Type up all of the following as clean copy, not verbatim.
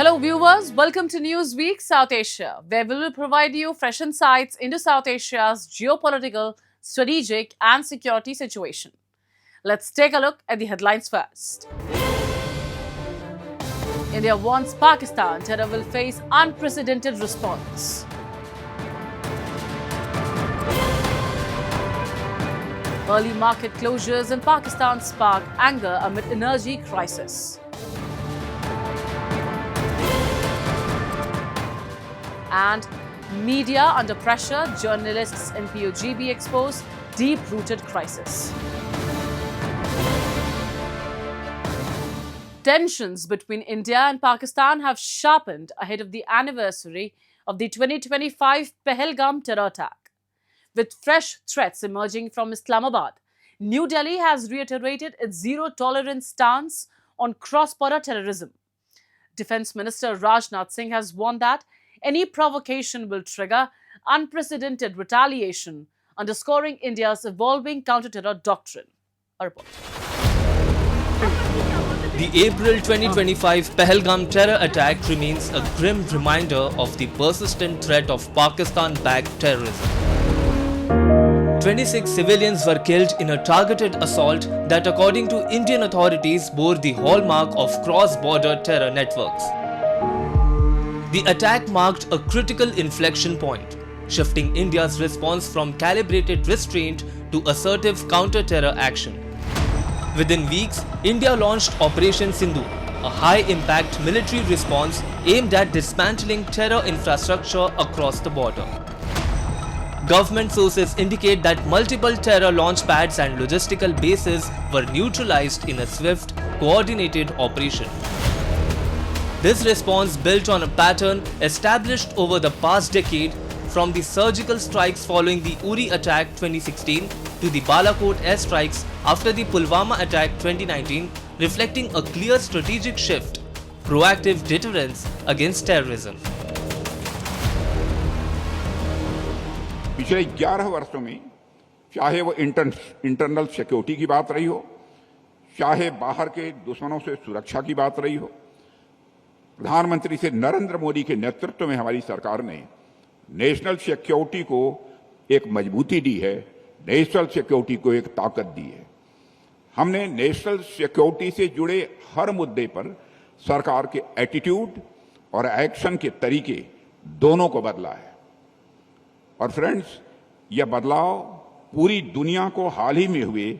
Hello viewers, welcome to Newsweek South Asia, where we will provide you fresh insights into South Asia's geopolitical, strategic and security situation. Let's take a look at the headlines first. India warns Pakistan terror will face unprecedented response. Early market closures in Pakistan spark anger amid energy crisis. And media under pressure, journalists in POGB expose deep-rooted crisis. Tensions between India and Pakistan have sharpened ahead of the anniversary of the 2025 Pahalgam terror attack. With fresh threats emerging from Islamabad, New Delhi has reiterated its zero-tolerance stance on cross-border terrorism. Defence Minister Rajnath Singh has warned that any provocation will trigger unprecedented retaliation, underscoring India's evolving counter-terror doctrine. A report. The April 2025 Pahalgam terror attack remains a grim reminder of the persistent threat of Pakistan-backed terrorism. 26 civilians were killed in a targeted assault that, according to Indian authorities, bore the hallmark of cross-border terror networks. The attack marked a critical inflection point, shifting India's response from calibrated restraint to assertive counter-terror action. Within weeks, India launched Operation Sindoor, a high-impact military response aimed at dismantling terror infrastructure across the border. Government sources indicate that multiple terror launch pads and logistical bases were neutralized in a swift, coordinated operation. This response built on a pattern established over the past decade, from the surgical strikes following the Uri attack 2016 to the Balakot airstrikes after the Pulwama attack 2019, reflecting a clear strategic shift, proactive deterrence against terrorism. पिछले 11 वर्षों में चाहे वो internal security की बात रही हो, चाहे बाहर के दुश्मनों से सुरक्षा की बात रही हो, प्रधानमंत्री से नरेंद्र मोदी के नेतृत्व में हमारी सरकार ने नेशनल सिक्योरिटी को एक मजबूती दी है, नेशनल सिक्योरिटी को एक ताकत दी है। हमने नेशनल सिक्योरिटी से जुड़े हर मुद्दे पर सरकार के एटीट्यूड और एक्शन के तरीके दोनों को बदला है। और फ्रेंड्स, यह बदलाव पूरी दुनिया को हाल ही में हुए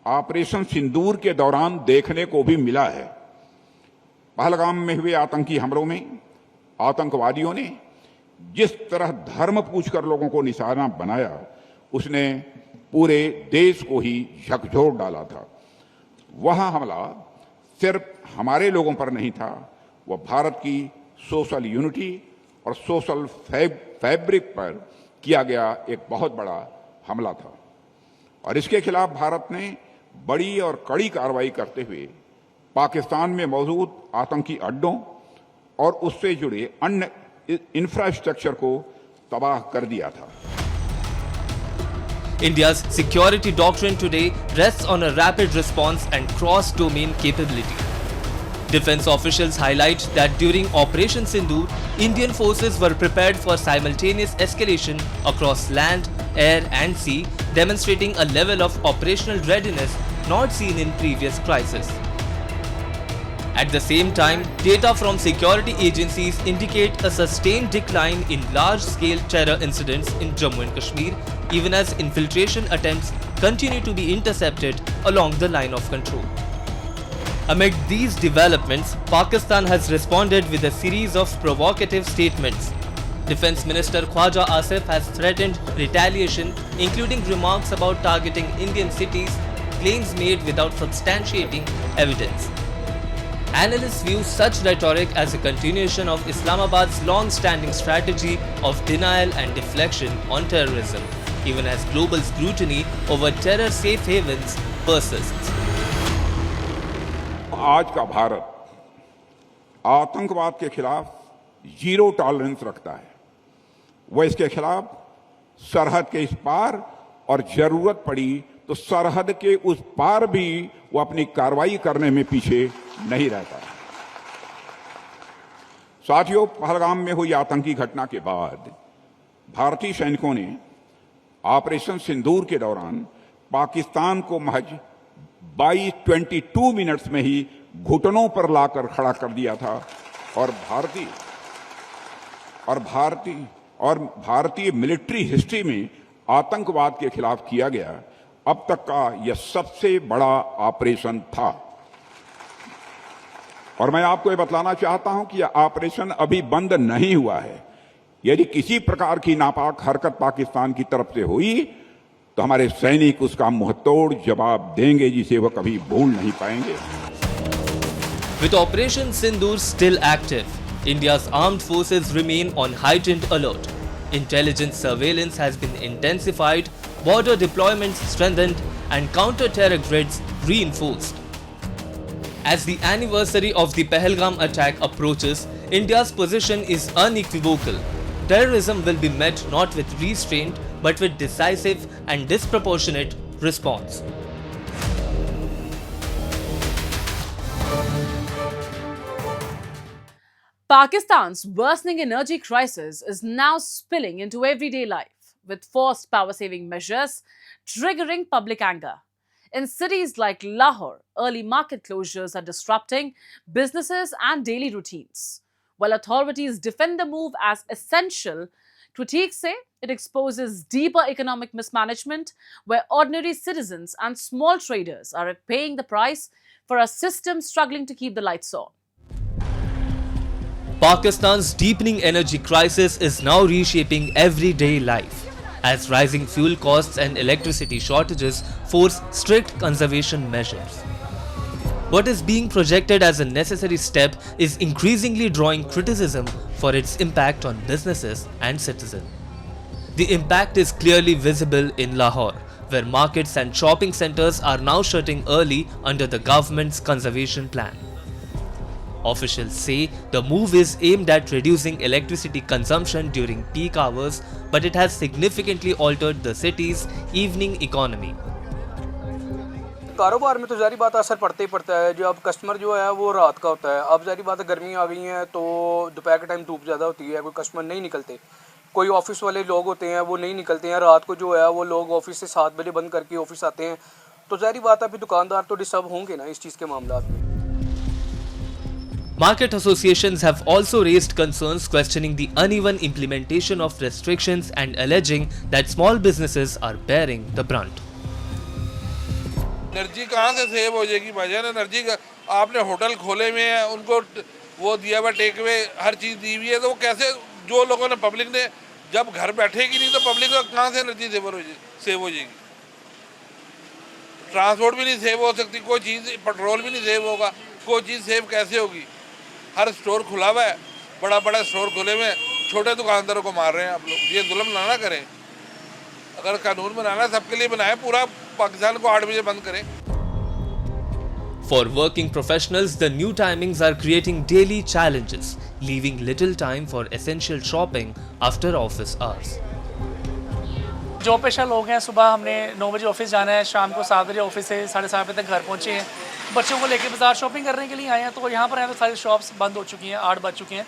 ऑपरेशन सिंदूर के दौरान देखने को भी मिला है। पहलगाम में हुए आतंकी हमलों में आतंकवादियों ने जिस तरह धर्म पूछकर लोगों को निशाना बनाया, उसने पूरे देश को ही झकझोर डाला था। वह हमला सिर्फ हमारे लोगों पर नहीं था, वह भारत की सोशल यूनिटी और सोशल फैब्रिक पर किया गया एक बहुत बड़ा हमला था। और इसके खिलाफ भारत ने बड़ी और कड़ी कार्रवाई करते हुए पाकिस्तान में मौजूद आतंकी अड्डों और उससे जुड़े अन्य इंफ्रास्ट्रक्चर को तबाह कर दिया था। India's security doctrine today rests on a rapid response and cross-domain capability. Defense officials highlight that during Operation Sindoor, Indian forces were prepared for simultaneous escalation across land, air and sea, demonstrating a level of operational readiness not seen in previous crises. At the same time, data from security agencies indicate a sustained decline in large-scale terror incidents in Jammu and Kashmir, even as infiltration attempts continue to be intercepted along the line of control. Amid these developments, Pakistan has responded with a series of provocative statements. Defence Minister Khwaja Asif has threatened retaliation, including remarks about targeting Indian cities, claims made without substantiating evidence. Analysts view such rhetoric as a continuation of Islamabad's long-standing strategy of denial and deflection on terrorism, even as global scrutiny over terror safe havens persists. आज का भारत आतंकवाद के खिलाफ zero tolerance रखता है। वह इसके खिलाफ सरहद के इस पार और जरूरत पड़ी तो सरहद के उस पार भी वो अपनी कार्रवाई करने में पीछे नहीं रहता। साथियों, पहलगाम में हुई आतंकी घटना के बाद भारतीय सैनिकों ने ऑपरेशन सिंदूर के दौरान पाकिस्तान को महज 22 मिनट्स में ही घुटनों पर लाकर खड़ा कर दिया था और भारतीय मिलिट्री हिस्ट्री में आतंकवाद के खिलाफ किया गया अब तक का यह सबसे बड़ा ऑपरेशन था। और मैं आपको यह बतलाना चाहता हूं कि यह ऑपरेशन अभी बंद नहीं हुआ है। यदि किसी प्रकार की नापाक हरकत पाकिस्तान की तरफ से हुई तो हमारे सैनिक उसका मुंहतोड़ जवाब देंगे, जिसे वह कभी भूल नहीं पाएंगे। With Operation Sindoor still active, India's armed forces remain on heightened alert. Intelligence surveillance has been intensified, border deployments strengthened, and counter-terror grids reinforced. As the anniversary of the Pahalgam attack approaches, India's position is unequivocal. Terrorism will be met not with restraint but with decisive and disproportionate response. Pakistan's worsening energy crisis is now spilling into everyday life, with forced power-saving measures triggering public anger. In cities like Lahore, early market closures are disrupting businesses and daily routines. While authorities defend the move as essential, critics say it exposes deeper economic mismanagement where ordinary citizens and small traders are paying the price for a system struggling to keep the lights on. Pakistan's deepening energy crisis is now reshaping everyday life, as rising fuel costs and electricity shortages force strict conservation measures. What is being projected as a necessary step is increasingly drawing criticism for its impact on businesses and citizens. The impact is clearly visible in Lahore, where markets and shopping centers are now shutting early under the government's conservation plan. Officials say the move is aimed at reducing electricity consumption during peak hours, but it has significantly altered the city's evening economy. कारोबार में तो ज़ाहिर बात असर पड़ता ही पड़ता है। जो अब कस्टमर जो है वो रात का होता है। अब ज़ाहिर बात है गर्मी आ गई है तो दोपहर के टाइम धूप ज़्यादा होती है, कोई कस्टमर नहीं निकलते। कोई ऑफिस वाले लोग होते हैं वो नहीं निकलते हैं। रात को जो है वो लोग ऑफिस से 7 बजे बंद करके ऑफिस आते हैं, तो ज़ाहिर बात है फिर दुकानदार तो डिस्टर्ब होंगे ना इस चीज़ के मामलात में। Market associations have also raised concerns questioning the uneven implementation of restrictions and alleging that small businesses are bearing the brunt. Energy कहाँ से सेव हो जाएगी भाईजान? एनर्जी का आपने होटल खोले हुए हैं, उनको वो दिया हुआ टेक अवे हर चीज़ दी हुई है, तो वो कैसे जो लोगों ने पब्लिक ने जब घर बैठेगी नहीं तो पब्लिक को कहाँ से एनर्जी सेव हो जाएगी? ट्रांसपोर्ट भी नहीं सेव हो सकती, कोई चीज़ पेट्रोल भी नहीं सेव होगा, कोई चीज़ सेव कैसे होगी? हर स्टोर खुला हुआ है, बड़ा बड़ा स्टोर खुले हुए हैं, छोटे दुकानदारों को मार रहे हैं आप लोग। ये जुल्म ना करें। अगर कानून बनाना सबके लिए बनाए, पूरा पाकिस्तान को 8 बजे बंद करें। For working professionals, the new timings are creating daily challenges, leaving little time for essential shopping after office hours. जो पेशा लोग हैं, सुबह हमने 9 बजे ऑफिस जाना है, शाम को 7 बजे ऑफिस से 7:30 बजे तक घर पहुँचे हैं। बच्चों को लेके बाज़ार शॉपिंग करने के लिए आए हैं, तो यहाँ पर आए तो सारी शॉप्स बंद हो चुकी हैं, 8 बज चुके हैं।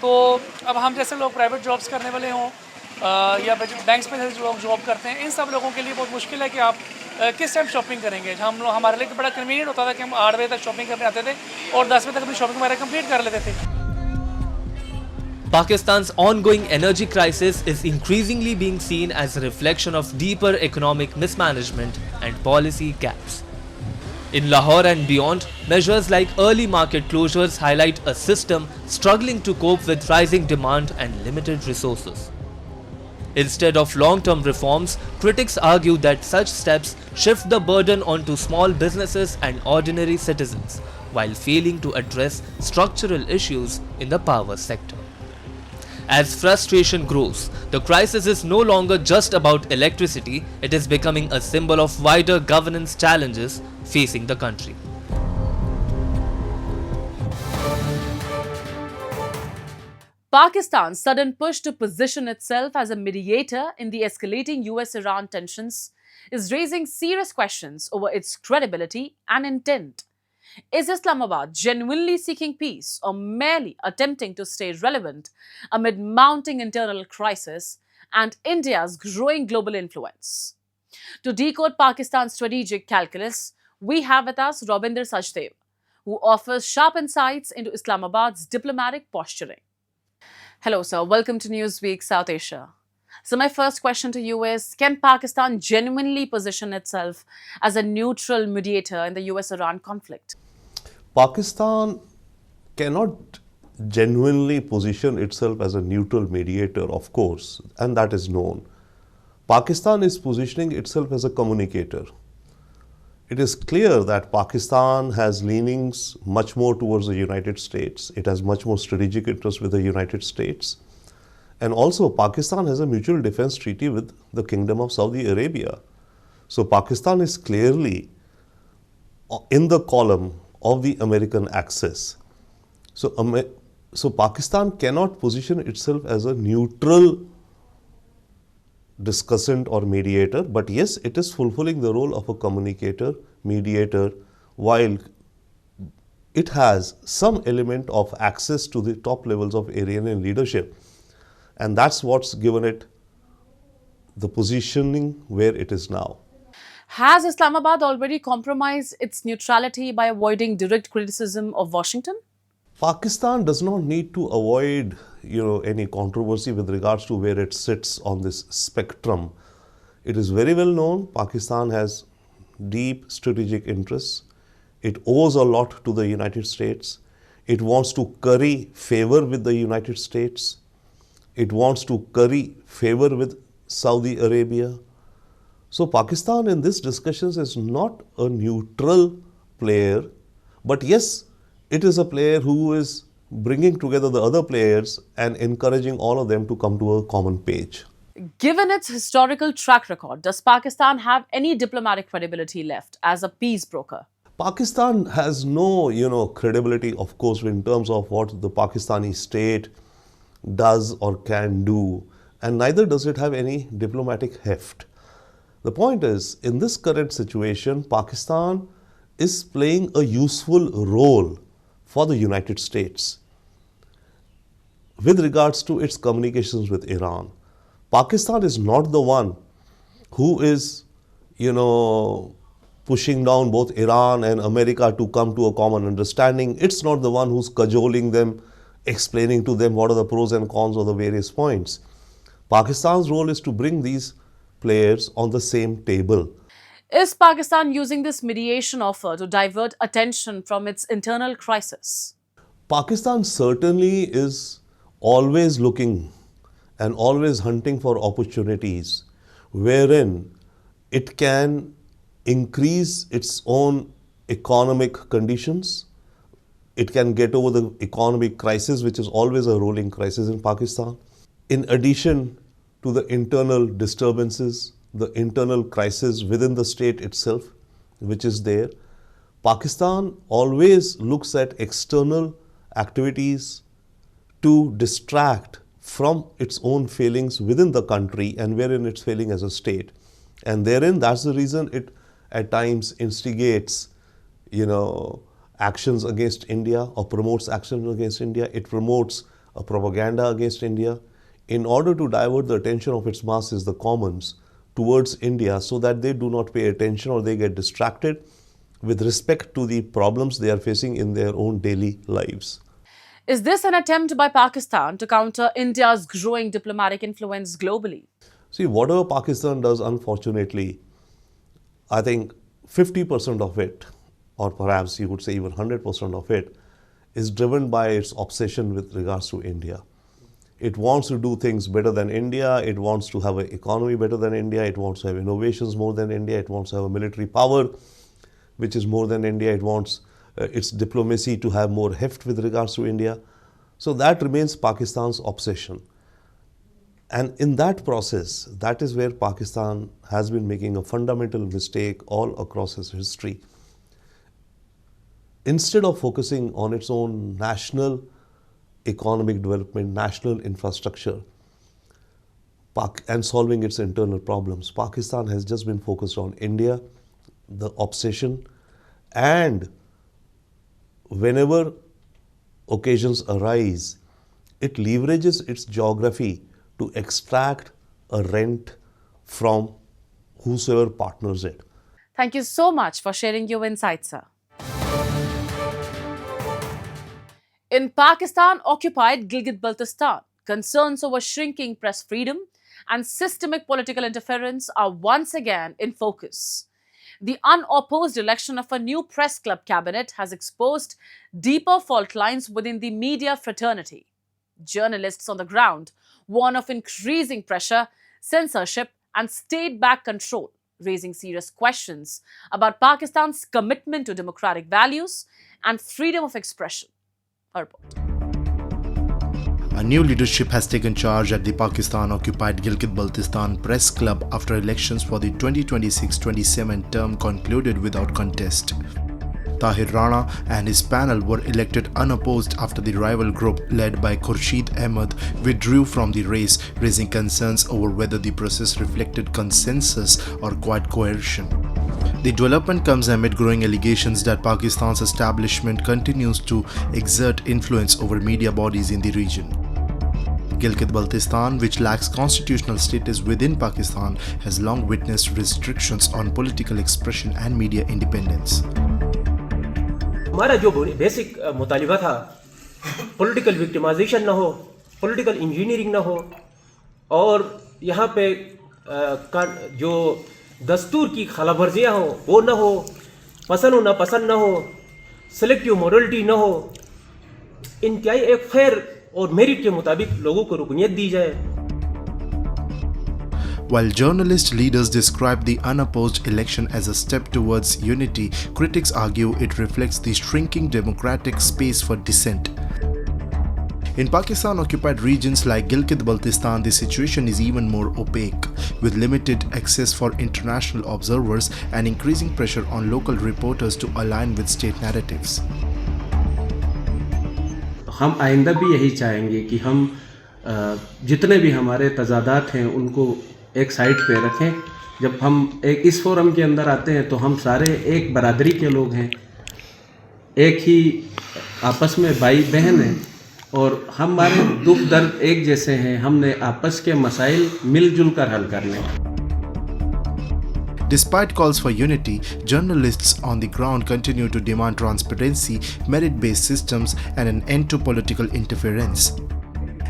तो अब हम जैसे लोग प्राइवेट जॉब्स करने वाले हों या बैंक्स में जैसे लोग जॉब करते हैं, इन सब लोगों के लिए बहुत मुश्किल है कि आप किस टाइम शॉपिंग करेंगे। हमारे लिए तो बड़ा कन्वीनियंट होता था कि हम 8 बजे तक शॉपिंग करने आते थे और 10 बजे तक अपनी शॉपिंग हमारे कंप्लीट कर लेते थे। Pakistan's ongoing energy crisis is increasingly being seen as a reflection of deeper economic mismanagement and policy gaps. In Lahore and beyond, measures like early market closures highlight a system struggling to cope with rising demand and limited resources. Instead of long-term reforms, critics argue that such steps shift the burden onto small businesses and ordinary citizens, while failing to address structural issues in the power sector. As frustration grows, the crisis is no longer just about electricity, it is becoming a symbol of wider governance challenges facing the country. Pakistan's sudden push to position itself as a mediator in the escalating US-Iran tensions is raising serious questions over its credibility and intent. Is Islamabad genuinely seeking peace or merely attempting to stay relevant amid mounting internal crisis and India's growing global influence? To decode Pakistan's strategic calculus, we have with us Robinder Sachdev, who offers sharp insights into Islamabad's diplomatic posturing. Hello, sir. Welcome to Newsweek South Asia. So, my first question to you is, can Pakistan genuinely position itself as a neutral mediator in the US Iran conflict? Pakistan cannot genuinely position itself as a neutral mediator, of course, and that is known. Pakistan is positioning itself as a communicator. It is clear that Pakistan has leanings much more towards the United States. It has much more strategic interest with the United States. And also, Pakistan has a mutual defense treaty with the Kingdom of Saudi Arabia. So, Pakistan is clearly in the column of the American axis. So Pakistan cannot position itself as a neutral discussant or mediator, but yes, it is fulfilling the role of a communicator, mediator, while it has some element of access to the top levels of Iranian leadership. And that's what's given it the positioning where it is now. Has Islamabad already compromised its neutrality by avoiding direct criticism of Washington? Pakistan does not need to avoid, any controversy with regards to where it sits on this spectrum. It is very well known Pakistan has deep strategic interests. It owes a lot to the United States. It wants to curry favor with the United States. It wants to curry favor with Saudi Arabia. So Pakistan in these discussions is not a neutral player, but yes, it is a player who is bringing together the other players and encouraging all of them to come to a common page. Given its historical track record, does Pakistan have any diplomatic credibility left as a peace broker? Pakistan has no, credibility, of course, in terms of what the Pakistani state does or can do, and neither does it have any diplomatic heft. The point is, in this current situation, Pakistan is playing a useful role for the United States with regards to its communications with Iran. Pakistan is not the one who is, pushing down both Iran and America to come to a common understanding. It's not the one who's cajoling them, explaining to them what are the pros and cons of the various points. Pakistan's role is to bring these players on the same table. Is Pakistan using this mediation offer to divert attention from its internal crisis? Pakistan certainly is always looking and always hunting for opportunities wherein it can increase its own economic conditions. It can get over the economic crisis, which is always a rolling crisis in Pakistan. In addition to the internal disturbances, the internal crisis within the state itself, which is there, Pakistan always looks at external activities to distract from its own failings within the country and wherein it's failing as a state. And therein, that's the reason it at times instigates, actions against India or promotes actions against India. It promotes a propaganda against India in order to divert the attention of its masses, the commons, towards India so that they do not pay attention or they get distracted with respect to the problems they are facing in their own daily lives. Is this an attempt by Pakistan to counter India's growing diplomatic influence globally? See, whatever Pakistan does, unfortunately, I think 50% of it, or perhaps you would say even 100% of it, is driven by its obsession with regards to India. It wants to do things better than India. It wants to have an economy better than India. It wants to have innovations more than India. It wants to have a military power which is more than India. It wants its diplomacy to have more heft with regards to India. So that remains Pakistan's obsession. And in that process, that is where Pakistan has been making a fundamental mistake all across its history. Instead of focusing on its own national economic development, national infrastructure, and solving its internal problems, Pakistan has just been focused on India, the obsession, and whenever occasions arise, it leverages its geography to extract a rent from whosoever partners it. Thank you so much for sharing your insights, sir. In Pakistan-occupied Gilgit-Baltistan, concerns over shrinking press freedom and systemic political interference are once again in focus. The unopposed election of a new press club cabinet has exposed deeper fault lines within the media fraternity. Journalists on the ground warn of increasing pressure, censorship, and state-backed control, raising serious questions about Pakistan's commitment to democratic values and freedom of expression. A report. A new leadership has taken charge at the Pakistan-occupied Gilgit-Baltistan Press Club after elections for the 2026-27 term concluded without contest. Tahir Rana and his panel were elected unopposed after the rival group led by Khurshid Ahmed withdrew from the race, raising concerns over whether the process reflected consensus or quiet coercion. The development comes amid growing allegations that Pakistan's establishment continues to exert influence over media bodies in the region. Gilgit-Baltistan, which lacks constitutional status within Pakistan, has long witnessed restrictions on political expression and media independence. हमारा जो basic मुतालिबा था, political victimisation ना हो, political engineering ना हो, और यहाँ पे जो दस्तूर की खलाबर्जियाँ हो वो ना हो, पसंद हो ना पसंद ना हो, सेलेक्टिव मोरलिटी ना हो, इंतहाई एक फेयर और मेरिट के मुताबिक लोगों को रुकनियत दी जाए. While journalist leaders describe the unopposed election as a step towards unity, critics argue it reflects the shrinking democratic space for dissent. In Pakistan-occupied regions like Gilgit-Baltistan, the situation is even more opaque, with limited access for international observers and increasing pressure on local reporters to align with state narratives. हम आइंदा भी यही चाहेंगे कि हम जितने भी हमारे तजादात हैं उनको एक साइड पे रखें. जब हम एक इस फोरम के अंदर आते हैं तो हम सारे एक बरादरी के लोग हैं, एक ही आपस में भाई बहन हैं और हमारे दुख दर्द एक जैसे हैं. हमने आपस के मसाइल मिलजुल कर हल करने. Despite calls for unity, journalists on the ground continue to demand transparency, merit-based systems, and an end to political interference.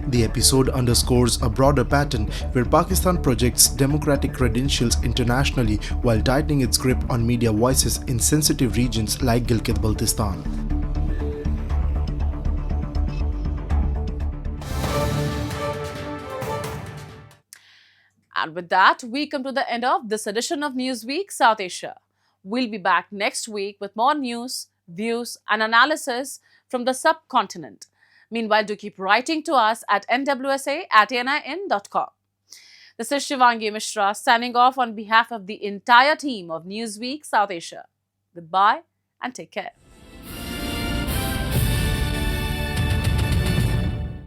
The episode underscores a broader pattern where Pakistan projects democratic credentials internationally while tightening its grip on media voices in sensitive regions like Gilgit-Baltistan. And with that, we come to the end of this edition of Newsweek South Asia. We'll be back next week with more news, views, and analysis from the subcontinent. Meanwhile, do keep writing to us at nwsa@nin.com. This is Shivangi Mishra signing off on behalf of the entire team of Newsweek South Asia. Goodbye and take care.